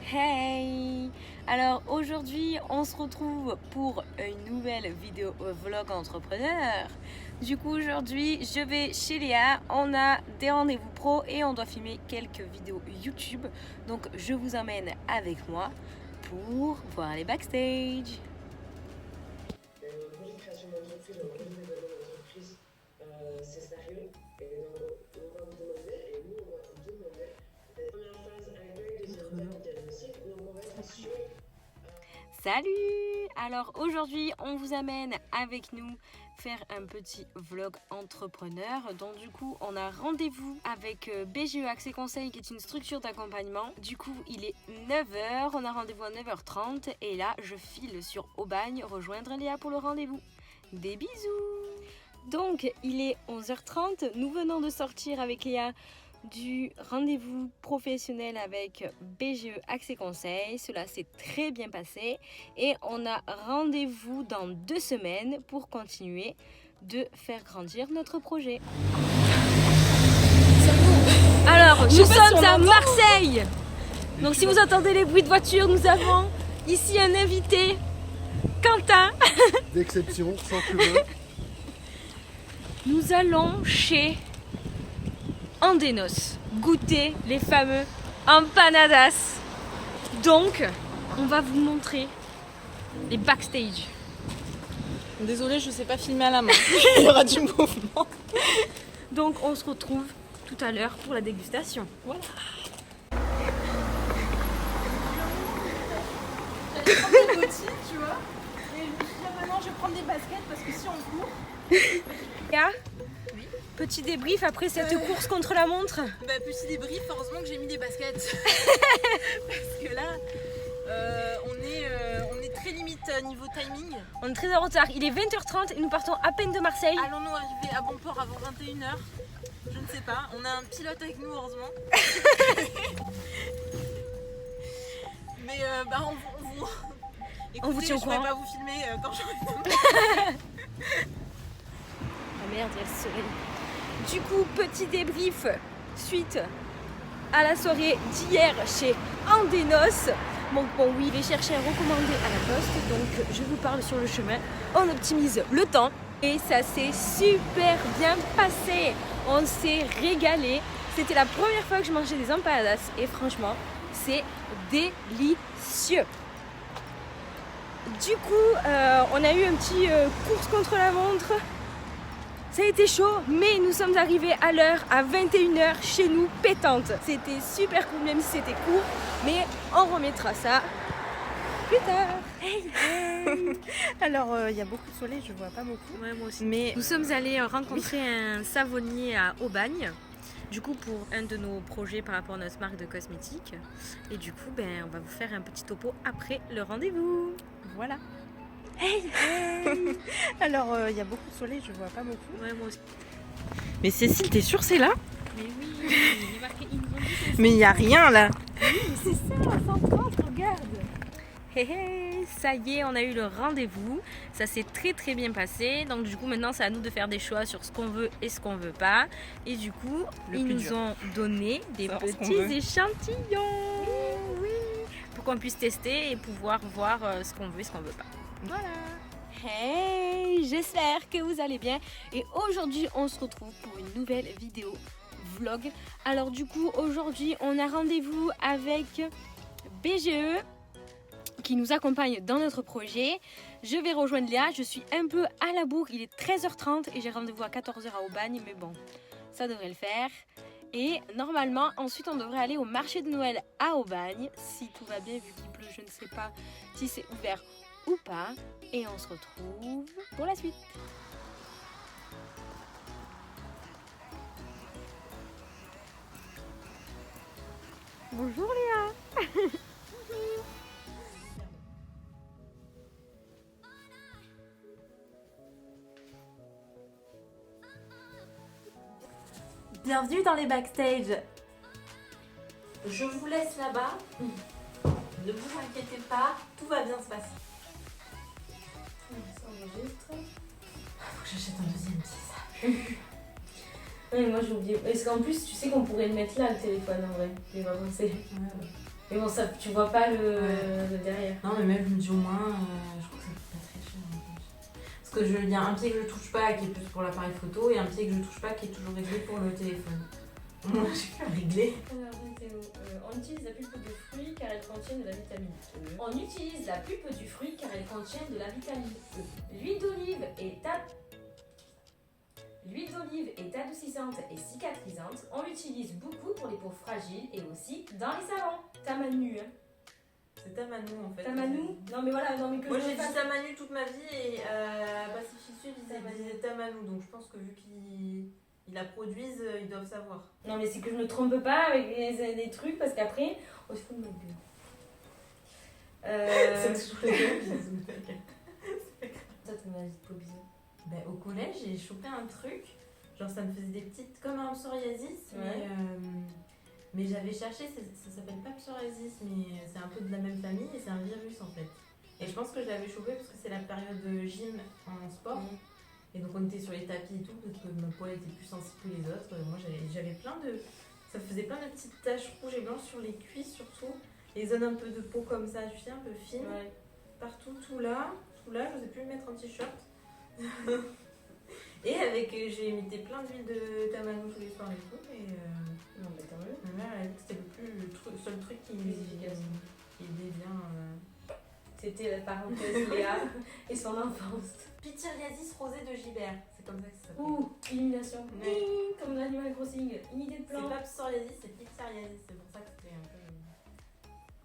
Hey! Alors aujourd'hui, on se retrouve pour une nouvelle vidéo vlog entrepreneur. Du coup, aujourd'hui, je vais chez Léa. On a des rendez-vous pro et on doit filmer quelques vidéos YouTube. Donc, je vous emmène avec moi pour voir les backstage. Le projet de création d'entreprise, le projet de développement d'entreprise, c'est sérieux. Et on va vous demander, et nous on va vous demander, la première phase accueil, deuxième phase diagnostic. Donc on va être sur. Salut! Alors aujourd'hui, on vous amène avec nous faire un petit vlog entrepreneur. Donc du coup, on a rendez-vous avec BGE Accès Conseil qui est une structure d'accompagnement. Du coup, il est 9h, on a rendez-vous à 9h30 et là, je file sur Aubagne rejoindre Léa pour le rendez-vous. Des bisous! Donc, il est 11h30, nous venons de sortir avec Léa du rendez-vous professionnel avec BGE Accès Conseil. Cela s'est très bien passé et on a rendez-vous dans 2 semaines pour continuer de faire grandir notre projet. Alors, nous sommes à Marseille. Donc si vous entendez les bruits de voiture, nous avons ici un invité, Quentin. D'exception, sans cheveux. Nous allons chez Andenos goûter les fameux empanadas. Donc, on va vous montrer les backstage. Désolée, je sais pas filmer à la main. Il y aura du mouvement. Donc, on se retrouve tout à l'heure pour la dégustation. Voilà. J'allais prendre des bottines, tu vois. Et je me suis dit, maintenant, je vais prendre des baskets parce que si on court. Léa, petit débrief après cette course contre la montre. Bah, petit débrief, heureusement que j'ai mis des baskets. Parce que là, on est très limite niveau timing. On est très en retard. Il est 20h30 et nous partons à peine de Marseille. Allons-nous arriver à bon port avant 21h? Je ne sais pas. On a un pilote avec nous, heureusement. Mais On vous tient au je courant. pourrais pas vous filmer quand j'aurai. Ah merde, il y a le soleil. Du coup, petit débrief suite à la soirée d'hier chez Andenos. Donc bon, oui, il est cherché un recommandé à la poste, donc je vous parle sur le chemin. On optimise le temps et ça s'est super bien passé. On s'est régalé. C'était la première fois que je mangeais des empanadas et franchement, c'est délicieux. Du coup, on a eu un petit course contre la montre. Ça a été chaud, mais nous sommes arrivés à l'heure, à 21h, chez nous, pétante. C'était super cool, même si c'était court, mais on remettra ça plus tard. Hey, hey. Alors, il y a beaucoup de soleil, je vois pas beaucoup. Ouais, moi aussi. Mais Nous sommes allés rencontrer un savonnier à Aubagne, du coup pour un de nos projets par rapport à notre marque de cosmétiques. Et du coup, on va vous faire un petit topo après le rendez-vous. voilà. Hey, hey. Alors, il y a beaucoup de soleil, je vois pas beaucoup. Ouais, moi aussi. Mais Cécile, t'es sûre c'est là? Mais oui, il est marqué Invendu. Mais il y a rien là. C'est ça, 130, regarde. Hey, hey, ça y est, on a eu le rendez-vous. Ça s'est très très bien passé. Donc du coup, maintenant, c'est à nous de faire des choix sur ce qu'on veut et ce qu'on veut pas. Et du coup, Le ils plus nous dur. ont donné des Savoir ce qu'on petits veut. échantillons. Oui, pour qu'on puisse tester et pouvoir voir ce qu'on veut et ce qu'on veut pas. Voilà. Hey, j'espère que vous allez bien. Et aujourd'hui, on se retrouve pour une nouvelle vidéo vlog. Alors du coup, aujourd'hui, on a rendez-vous avec BGE qui nous accompagne dans notre projet. Je vais rejoindre Léa, je suis un peu à la bourre, il est 13h30 et j'ai rendez-vous à 14h à Aubagne, mais bon, ça devrait le faire. Et normalement, ensuite, on devrait aller au marché de Noël à Aubagne, si tout va bien, vu qu'il pleut, je ne sais pas si c'est ouvert ou pas. Et on se retrouve pour la suite. Bonjour Léa. Bienvenue dans les backstage. Je vous laisse là-bas. Ne vous inquiétez pas, tout va bien se passer. Ça enregistre. Faut que j'achète un deuxième, c'est ça. Ouais, moi j'ai oublié. Parce qu'en plus, tu sais qu'on pourrait le mettre là, le téléphone en vrai. J'ai pas pensé. Ouais. Mais bon, ça, tu vois pas le derrière. Non, mais même je me dis au moins, je crois que ça coûte pas très cher. En fait. Parce que il y a un pied que je touche pas qui est plus pour l'appareil photo et un pied que je touche pas qui est toujours réglé pour le téléphone. Moi, j'ai plus à régler. Alors, Théo, on utilise la pulpe de fruits car elle contient de la vitamine E. On utilise la pulpe du fruit car elle contient de la vitamine E. L'huile d'olive est adoucissante et cicatrisante. On l'utilise beaucoup pour les peaux fragiles et aussi dans les salons. Tamanu, hein. C'est Tamanou en fait. Tamanou. Non mais voilà, non mais que Moi je j'ai dit fasse- Tamanou toute ma vie et Pacific Sud ils disaient Tamanou, donc je pense que vu qu'ils la produisent, ils doivent savoir. Non mais c'est que je me trompe pas avec les trucs parce qu'après, on se fout de ma gueule. C'est toujours les mêmes bisous. Ça tu m'as dit pas bisous. Ben, au collège, j'ai chopé un truc, genre ça me faisait des petites, comme un psoriasis, Ouais. mais j'avais cherché, ça s'appelle pas psoriasis, mais c'est un peu de la même famille et c'est un virus en fait. Et je pense que je l'avais chopé parce que c'est la période de gym en sport. Et donc on était sur les tapis et tout, parce que ma peau était plus sensible que les autres. Moi j'avais plein de... Ça faisait plein de petites taches rouges et blanches sur les cuisses surtout. Les zones un peu de peau comme ça, tu sais, un peu fines. Ouais. Partout, tout là, je n'osais plus me mettre un t-shirt. Et avec, j'ai imité plein d'huile de Tamanou tous les soirs et tout. Et Non mais tant mieux. ma mère elle a dit que c'était le seul truc qui efficace. aidait bien. C'était la parenthèse Léa et son enfance. Pityriasis rosée de Gibert, c'est comme ça que ça s'appelle. Ouh, illumination. Ouais. Ding, comme l'animal crossing. Une idée de C'est plan. pas psoriasis, c'est pityriasis, c'est pour ça que c'était un peu...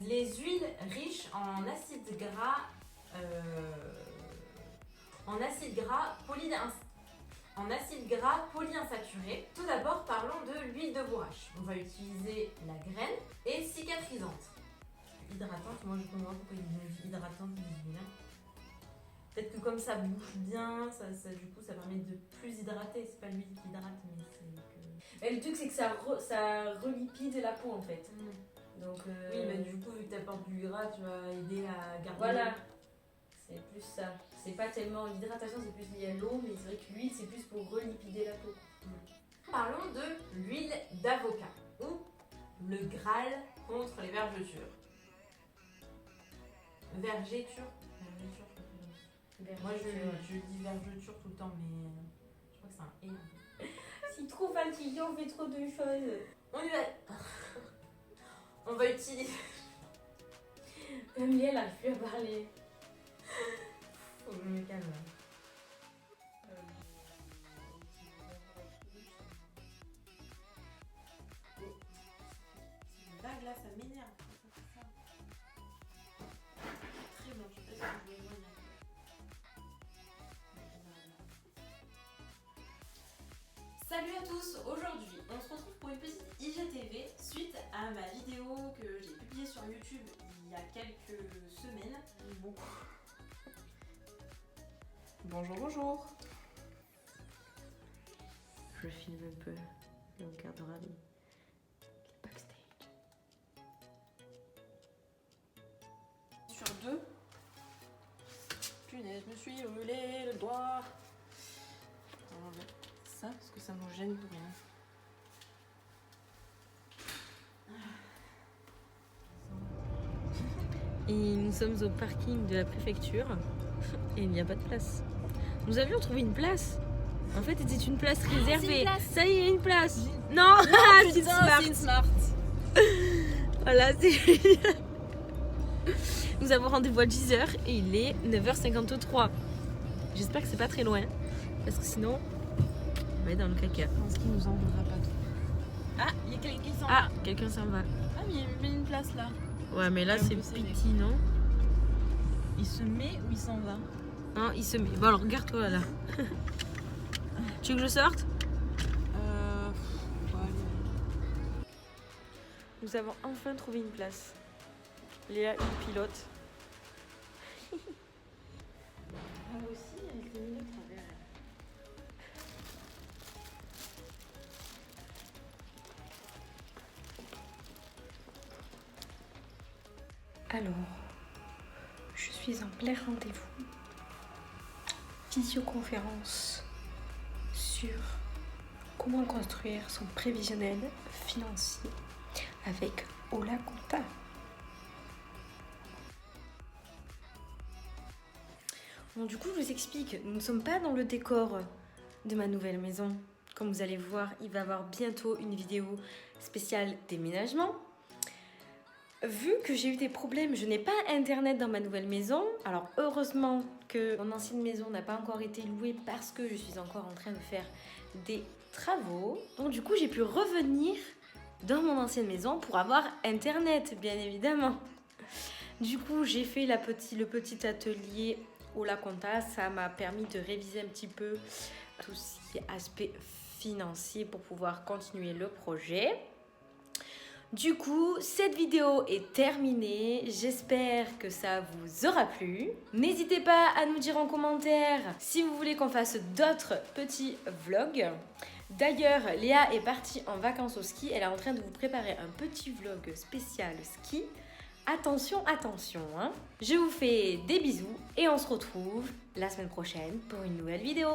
Les huiles riches en acides gras... en acides gras polyinsaturés. Tout d'abord, parlons de l'huile de bourrache. On va utiliser la graine et cicatrisante. Hydratante, moi je comprends pourquoi ils disent hydratante les huiles. Peut-être que comme ça bouge bien, du coup ça permet de plus hydrater. C'est pas l'huile qui hydrate, mais c'est que... Mais le truc c'est que ça relipide la peau en fait. Donc Oui, mais du coup vu que t'apportes du gras, tu vas aider à garder... voilà. C'est plus ça. C'est pas tellement l'hydratation, c'est plus lié à l'eau, mais c'est vrai que l'huile c'est plus pour relipider la peau. Parlons de l'huile d'avocat ou le Graal contre les vergetures. Vergeture. Moi je dis vergeture tout le temps, mais je crois que c'est un « et ». C'est trop fatigué, on fait trop de choses. On y va. On va utiliser... Même Léa, elle arrive plus à parler. Faut que je me calme. Cette vague là, ça m'énerve. Très bon, je sais pas si je vais éloigner. Salut à tous, aujourd'hui on se retrouve pour une petite IGTV suite à ma vidéo que j'ai publiée sur YouTube il y a quelques semaines. Bonjour, bonjour. Je filme un peu et on gardera les backstage. Sur deux. Punaise, je me suis brûlé le doigt. On va enlever ça parce que ça nous gêne de rien. Et nous sommes au parking de la préfecture et il n'y a pas de place. Nous avions trouvé une place. En fait, c'était une place réservée. Ça y est, il y a une place. Non, c'est une smart. C'est une smart. Voilà, c'est génial. Nous avons rendez-vous à 10h et il est 9h53. J'espère que c'est pas très loin parce que sinon on va être dans le caca. Je pense qu'il nous en voudra pas trop. Ah, il y a quelqu'un qui s'en va. Ah, quelqu'un s'en va. Ah, mais il y a mis une place là. Ouais, mais là Il est un c'est peu serré. petit, non? Il se met ou il s'en va? Non, il se met. Bon alors regarde-toi là. Tu veux que je sorte? Nous avons enfin trouvé une place. Léa, une pilote. Ah aussi, elle s'est mise de travers. Alors, je suis en plein rendez-vous. Visioconférence sur comment construire son prévisionnel financier avec Ola Compta. Bon, du coup, je vous explique, nous ne sommes pas dans le décor de ma nouvelle maison. Comme vous allez voir, il va y avoir bientôt une vidéo spéciale déménagement. Vu que j'ai eu des problèmes, je n'ai pas internet dans ma nouvelle maison. Alors heureusement que mon ancienne maison n'a pas encore été louée parce que je suis encore en train de faire des travaux. Donc du coup, j'ai pu revenir dans mon ancienne maison pour avoir internet, bien évidemment. Du coup, j'ai fait le petit atelier au La Compta. Ça m'a permis de réviser un petit peu tout ce qui est aspect financier pour pouvoir continuer le projet. Du coup, cette vidéo est terminée. J'espère que ça vous aura plu. N'hésitez pas à nous dire en commentaire si vous voulez qu'on fasse d'autres petits vlogs. D'ailleurs, Léa est partie en vacances au ski. Elle est en train de vous préparer un petit vlog spécial ski. Attention, attention, hein. Je vous fais des bisous et on se retrouve la semaine prochaine pour une nouvelle vidéo.